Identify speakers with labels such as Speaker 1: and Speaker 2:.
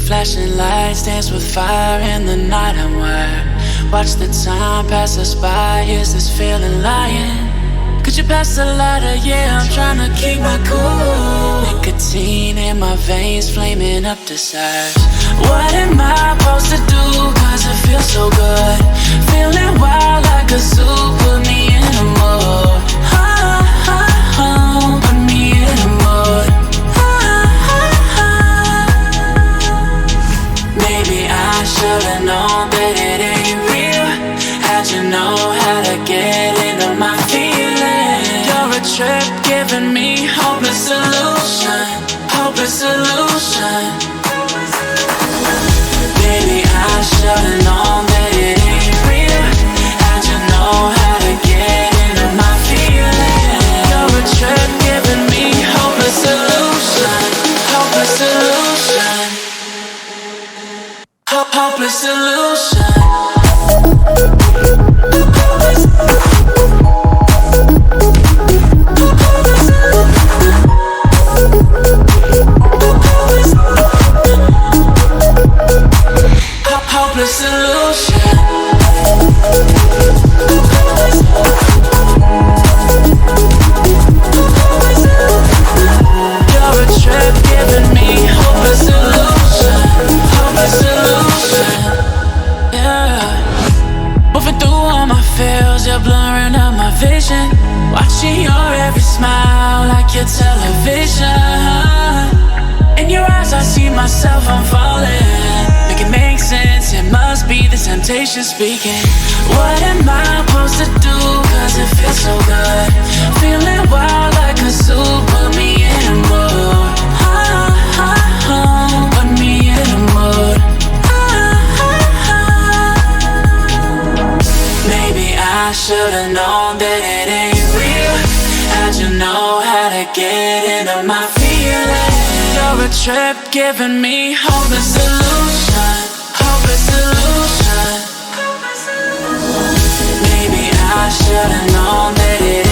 Speaker 1: Flashing lights dance with fire in the night. I'm wired. Watch the time pass us by. Is this feeling lying? Could you pass the lighter? Yeah, I'm trying to keep my cool. Nicotine in my veins, flaming up desires. What am I supposed to do? Cause it feels so good. Feeling wild like a zoo. Put me in a mood. Put me in a mood. Maybe I should've known that it ain't real. How'd you know how to get into my feelings? You're a trip giving me hopeless solution. Hopeless solution. Baby, I should've known that it ain't real. How'd you know how to get into my feelings? You're a trip giving me hopeless solution. Hopeless solution. Hopeless solution. Hopeless solution. You're a trip giving me hopeless solution. Hopeless solution. Yeah. Moving through all my feels, you're blurring out my vision. Watching your every smile like your television. In your eyes I see myself, I'm falling. Make it make sense, it must be the temptation speaking. What am I supposed to do? Cause it feels so good. Feeling wild like a zoo. Put me in a mood. Put me in a mood. Maybe I should've known that it ain't real. How'd you know how to get into my feelings? You're a trip giving me hopeless solution. Hopeless solution. Maybe I should've known that it